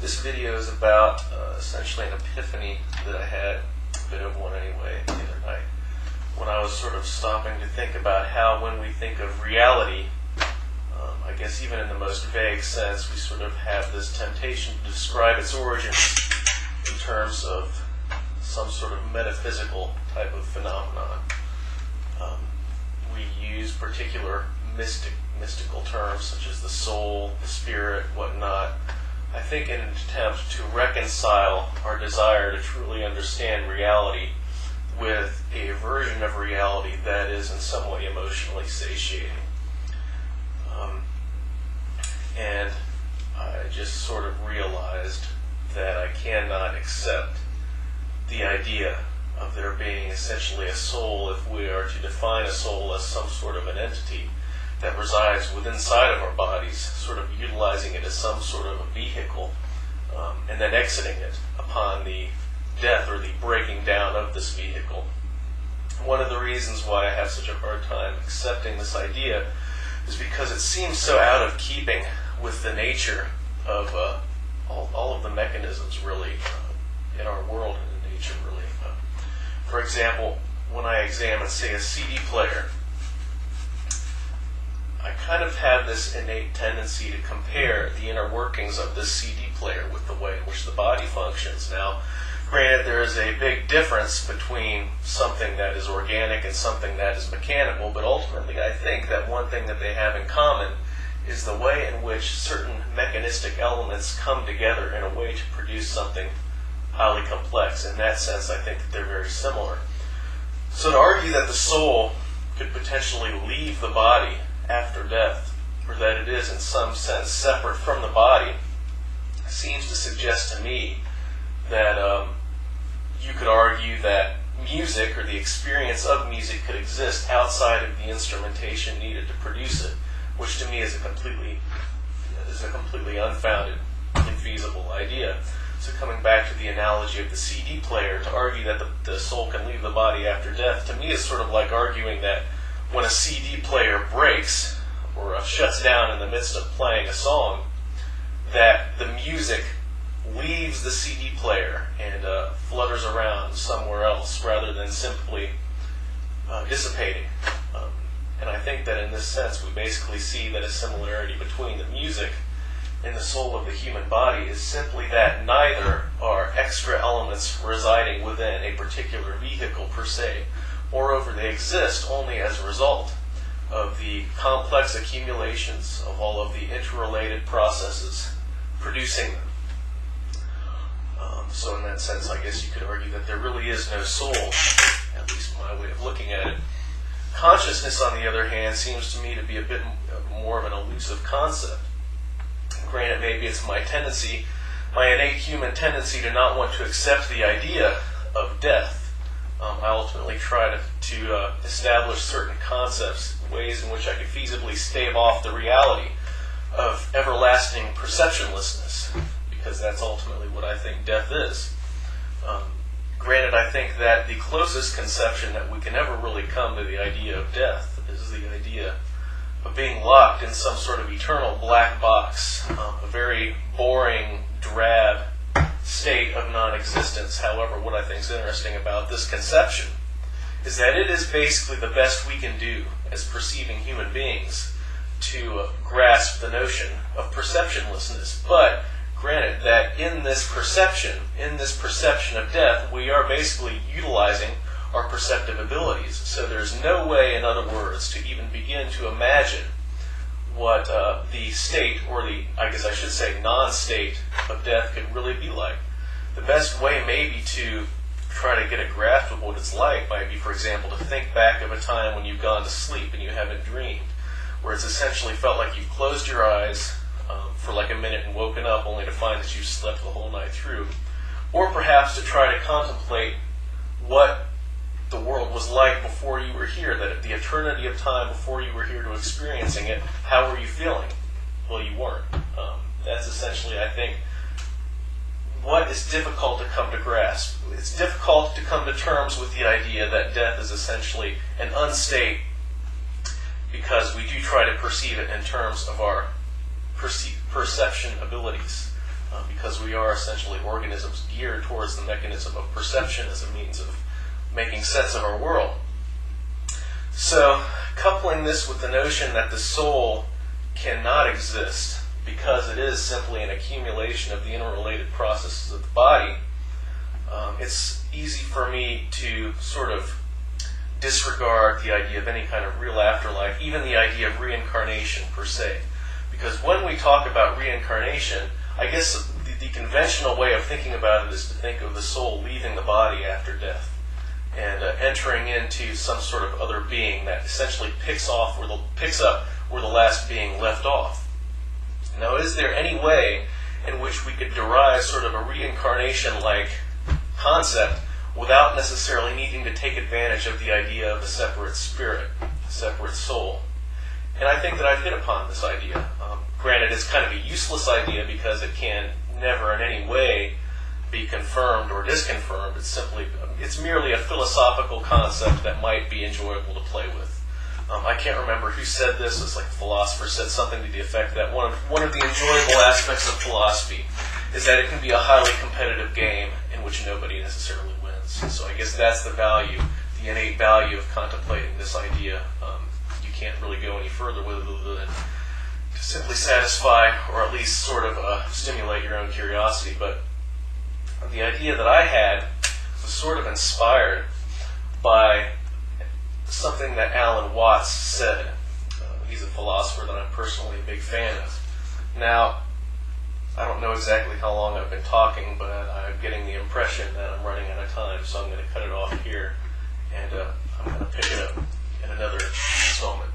This video is about essentially an epiphany that I had, a bit of one anyway, the other night, when I was sort of stopping to think about how when we think of reality, I guess even in the most vague sense, we sort of have this temptation to describe its origins in terms of some sort of metaphysical type of phenomenon. We use particular mystical terms such as the soul, the spirit, whatnot, I think in an attempt to reconcile our desire to truly understand reality with a version of reality that is in some way emotionally satiating. And I just sort of realized that I cannot accept the idea of there being essentially a soul if we are to define a soul as some sort of an entity that resides within inside of our bodies, sort of utilizing it as some sort of a vehicle, and then exiting it upon the death or the breaking down of this vehicle. One of the reasons why I have such a hard time accepting this idea is because it seems so out of keeping with the nature of all of the mechanisms really in our world and in nature really. For example, when I examine, say, a CD player, I kind of have this innate tendency to compare the inner workings of this CD player with the way in which the body functions. Now, granted, there is a big difference between something that is organic and something that is mechanical, but ultimately I think that one thing that they have in common is the way in which certain mechanistic elements come together in a way to produce something highly complex. In that sense, I think that they're very similar. So to argue that the soul could potentially leave the body after death, or that it is in some sense separate from the body, seems to suggest to me that you could argue that music or the experience of music could exist outside of the instrumentation needed to produce it, which to me is a completely unfounded, infeasible idea. So coming back to the analogy of the CD player, to argue that the soul can leave the body after death, to me is sort of like arguing that when a CD player breaks or shuts down in the midst of playing a song, that the music leaves the CD player and flutters around somewhere else rather than simply dissipating. And I think that in this sense we basically see that a similarity between the music and the soul of the human body is simply that neither are extra elements residing within a particular vehicle per se. Moreover, they exist only as a result of the complex accumulations of all of the interrelated processes producing them. So in that sense, I guess you could argue that there really is no soul, at least my way of looking at it. Consciousness, on the other hand, seems to me to be a bit more of an elusive concept. Granted, maybe it's my innate human tendency to not want to accept the idea of death. I ultimately try to establish certain concepts, ways in which I could feasibly stave off the reality of everlasting perceptionlessness, because that's ultimately what I think death is. Granted, I think that the closest conception that we can ever really come to the idea of death is the idea of being locked in some sort of eternal black box, a very boring, drab state of non-existence. However, what I think is interesting about this conception is that it is basically the best we can do as perceiving human beings to grasp the notion of perceptionlessness. But granted that in this perception of death, we are basically utilizing our perceptive abilities. So there's no way, in other words, to even begin to imagine what the state, or the, I guess I should say, non-state of death could really be like. The best way maybe to try to get a grasp of what it's like might be, for example, to think back of a time when you've gone to sleep and you haven't dreamed, where it's essentially felt like you've closed your eyes for like a minute and woken up only to find that you've slept the whole night through. Or perhaps to try to contemplate what the world was like before you were here, that the eternity of time before you were here to experiencing it, how were you feeling? Well, you weren't. That's essentially, I think, what is difficult to come to grasp. It's difficult to come to terms with the idea that death is essentially an unstate, because we do try to perceive it in terms of our perception abilities. because we are essentially organisms geared towards the mechanism of perception as a means of making sense of our world. So, coupling this with the notion that the soul cannot exist because it is simply an accumulation of the interrelated processes of the body, it's easy for me to sort of disregard the idea of any kind of real afterlife, even the idea of reincarnation per se. Because when we talk about reincarnation, I guess the conventional way of thinking about it is to think of the soul leaving the body after death and entering into some sort of other being that essentially picks up where the last being left off. Now, is there any way in which we could derive sort of a reincarnation-like concept without necessarily needing to take advantage of the idea of a separate spirit, a separate soul? And I think that I've hit upon this idea. Granted, it's kind of a useless idea because it can never in any way be confirmed or disconfirmed. It's merely a philosophical concept that might be enjoyable to play with. I can't remember who said this. It's like a philosopher said something to the effect that one of the enjoyable aspects of philosophy is that it can be a highly competitive game in which nobody necessarily wins. So I guess that's the value, the innate value of contemplating this idea. You can't really go any further with it other than to simply satisfy or at least sort of stimulate your own curiosity. But the idea that I had was sort of inspired by something that Alan Watts said. He's a philosopher that I'm personally a big fan of. Now, I don't know exactly how long I've been talking, but I'm getting the impression that I'm running out of time, so I'm going to cut it off here, and I'm going to pick it up in another installment.